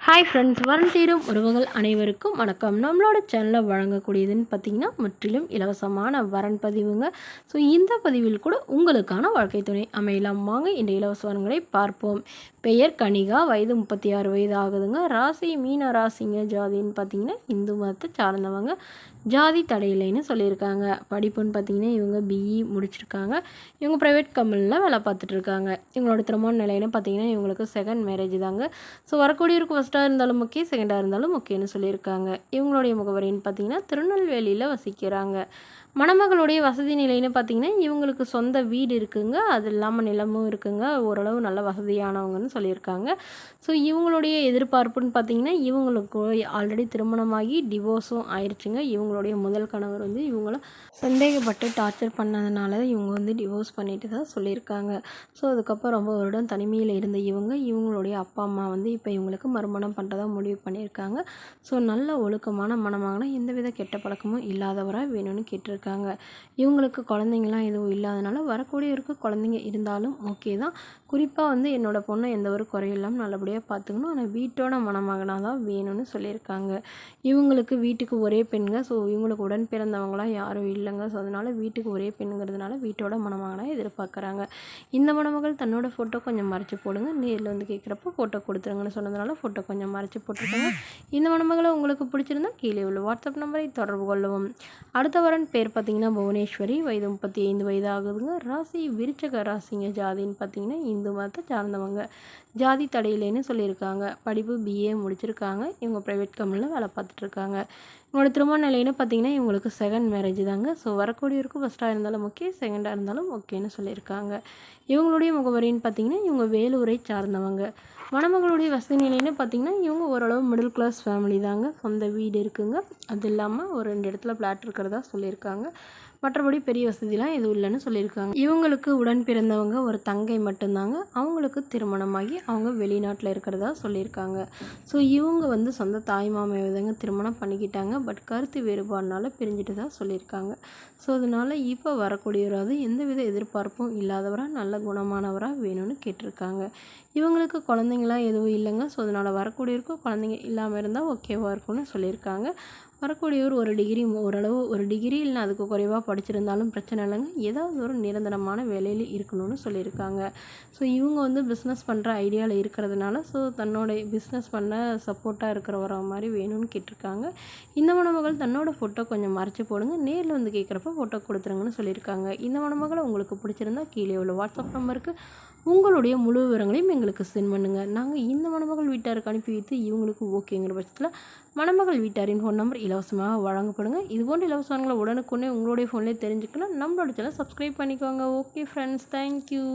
Hi friends, வரன் தேடும் உறவுகள் அனைவருக்கும் வணக்கம். நம்மளோட சேனலில் வழங்கக்கூடியதுன்னு பார்த்திங்கன்னா முற்றிலும் இலவசமான வரன் பதிவுங்க. ஸோ இந்த பதிவில் கூட உங்களுக்கான வாழ்க்கை துணை அமையலாம். வாங்க இந்த இலவச வரன்களை பார்ப்போம். பெயர் கனிகா, வயது 36 வயது ஆகுதுங்க. ராசி மீன ராசிங்க. ஜாதின்னு பார்த்திங்கன்னா இந்து மதத்தை சார்ந்தவங்க. ஜாதி தடையில்லைன்னு சொல்லியிருக்காங்க. படிப்புன்னு பார்த்திங்கன்னா இவங்க பிஇ முடிச்சிருக்காங்க. இவங்க ப்ரைவேட் கம்பெனியில் வேலை பார்த்துட்ருக்காங்க. இவங்களோட திருமண நிலைன்னு பார்த்திங்கன்னா இவங்களுக்கு செகண்ட் மேரேஜ் தாங்க. ஸோ வரக்கூடியவருக்கு ஃபஸ்ட்டாக இருந்தாலும் ஓகே, செகண்டாக இருந்தாலும் ஓகேன்னு சொல்லியிருக்காங்க. இவங்களுடைய முகவரின்னு பார்த்திங்கன்னா திருநெல்வேலியில் வசிக்கிறாங்க. மணமகளுடைய வசதி நிலைன்னு பார்த்திங்கன்னா இவங்களுக்கு சொந்த வீடு இருக்குங்க. அது இல்லாமல் நிலமும் இருக்குங்க. ஓரளவு நல்ல வசதியானவங்கன்னு சொல்லியிருக்காங்க. ஸோ இவங்களுடைய எதிர்பார்ப்புன்னு பார்த்திங்கன்னா இவங்களுக்கு ஆல்ரெடி திருமணமாகி டிவோர்ஸும் ஆயிடுச்சுங்க. இவங்களுடைய முதல் கணவர் இவங்கள சந்தேகப்பட்டு டார்ச்சர் பண்ணதுனால இவங்க டிவோர்ஸ் பண்ணிட்டு தான் சொல்லியிருக்காங்க. ஸோ அதுக்கப்புறம் ரொம்ப வருடம் தனிமையில் இருந்த இவங்களுடைய அப்பா அம்மா இப்போ இவங்களுக்கு மறுமணம் பண்ணுறதா முடிவு பண்ணியிருக்காங்க. ஸோ நல்ல ஒழுக்கமான மணமகனா எந்தவித கெட்ட பழக்கமும் இல்லாதவராக வேணும்னு கேட்டிருக்காங்க. இவங்களுக்கு குழந்தைங்களாம் எதுவும் இல்லாதனால வரக்கூடியவருக்கு குழந்தைங்க இருந்தாலும் ஓகே தான். குறிப்பாக என்னோட பொண்ணை எந்த ஒரு குறையில்லாமல் நல்லபடியாக பார்த்துக்கணும். ஆனால் வீட்டோட மணமகனாக தான் வேணும்னு சொல்லியிருக்காங்க. இவங்களுக்கு வீட்டுக்கு ஒரே பெண்ங்க. ஸோ இவங்களுக்கு உடன் பிறந்தவங்களாம் யாரும் இல்லைங்க. ஸோ அதனால் வீட்டுக்கு ஒரே பெண்ணுங்கிறதுனால வீட்டோட மணமகனாக எதிர்பார்க்குறாங்க. இந்த மணமகள் தன்னோட ஃபோட்டோ கொஞ்சம் மறைச்சி போடுங்க, நேரில் கேட்குறப்போ ஃபோட்டோ கொடுத்துருங்கன்னு சொன்னதுனால ஃபோட்டோ கொஞ்சம் மறைச்சி போட்டிருக்காங்க. இந்த மணமகளை உங்களுக்கு பிடிச்சிருந்தா கீழே உள்ள வாட்ஸ்அப் நம்பரை தொடர்பு கொள்ளவும். அடுத்த வரன் பேர் பார்த்திங்கன்னா புவனேஸ்வரி, வயது 35 வயது ஆகுதுங்க. ராசி விருச்சக ராசிங்க. ஜாதின்னு பார்த்திங்கன்னா இந்து மதத்தை சார்ந்தவங்க. ஜாதி தடையிலேன்னு சொல்லியிருக்காங்க. படிப்பு பிஏ முடிச்சிருக்காங்க. இவங்க ப்ரைவேட் கம்பெனியில் வேலை பார்த்துட்ருக்காங்க. இவங்களோட திருமண நிலைன்னு பார்த்திங்கன்னா இவங்களுக்கு செகண்ட் மேரேஜ் தாங்க. ஸோ வரக்கூடியவருக்கு ஃபஸ்ட்டாக இருந்தாலும் ஓகே, செகண்டாக இருந்தாலும் ஓகேன்னு சொல்லியிருக்காங்க. இவங்களுடைய முகவரின்னு பார்த்திங்கன்னா இவங்க வேலூரை சார்ந்தவங்க. மணமகளுடைய வசதி நிலைன்னு பார்த்திங்கன்னா இவங்க ஓரளவு மிடில் கிளாஸ் ஃபேமிலி தாங்க. சொந்த வீடு இருக்குங்க. அது இல்லாமல் ஒரு 2 இடத்துல ஃப்ளாட் இருக்கிறதா சொல்லியிருக்காங்க. மற்றபடி பெரிய வசதிலாம் எதுவும் இல்லைன்னு சொல்லியிருக்காங்க. இவங்களுக்கு உடன் பிறந்தவங்க ஒரு தங்கை மட்டும்தாங்க. அவங்களுக்கு திருமணமாகி அவங்க வெளிநாட்டில் இருக்கிறதா சொல்லியிருக்காங்க. ஸோ இவங்க சொந்த தாய் மாமாவை தாங்க திருமணம் பண்ணிக்கிட்டாங்க. பட் கருத்து வேறுபாடுனால பிரிஞ்சுட்டு தான் சொல்லியிருக்காங்க. ஸோ அதனால் இப்போ வரக்கூடியவராது எந்தவித எதிர்பார்ப்பும் இல்லாதவராக நல்ல குணமானவராக வேணும்னு கேட்டிருக்காங்க. இவங்களுக்கு குழந்தைங்களாம் எதுவும் இல்லைங்க. ஸோ அதனால் வரக்கூடியவருக்கும் குழந்தைங்க இல்லாமல் இருந்தால் ஓகேவாக இருக்கும்னு சொல்லியிருக்காங்க. வரக்கூடியவர் ஒரு டிகிரி, ஓரளவு ஒரு டிகிரி இல்லைனா அதுக்கு குறைவாக படிச்சிருந்தாலும் பிரச்சனை இல்லைங்க. ஏதாவது ஒரு நிரந்தரமான வேலையில் இருக்கணும்னு சொல்லியிருக்காங்க. ஸோ இவங்க பிஸ்னஸ் பண்ணுற ஐடியாவில் இருக்கிறதுனால ஸோ தன்னோட பிஸ்னஸ் பண்ண சப்போர்ட்டாக இருக்கிற மாதிரி வேணும்னு கேட்டிருக்காங்க. இந்த மணமகள் தன்னோட ஃபோட்டோ கொஞ்சம் மறைச்சி போடுங்க, நேரில் கேட்குறப்ப ஃபோட்டோ கொடுத்துருங்கன்னு சொல்லியிருக்காங்க. இந்த மணமகளை உங்களுக்கு பிடிச்சிருந்தா கீழே உள்ள வாட்ஸ்அப் நம்பருக்கு உங்களுடைய முழு விவரங்களையும் எங்களுக்கு சென்ட் பண்ணுங்கள். நாங்கள் இந்த மணமகள் வீட்டாருக்கு அனுப்பி வைத்து இவங்களுக்கு ஓகேங்கிற பட்சத்தில் மணமகள் வீட்டாரின் ஃபோன் நம்பர் இலவசமாக வழங்கப்படுங்க. இதுபோன்ற இலவசங்களை உடனுக்குடனே உங்களுடைய ஃபோன்லேயே தெரிஞ்சுக்கலாம். நம்மளோட சேனல் சப்ஸ்கிரைப் பண்ணிக்கோங்க. Okay friends, thank you.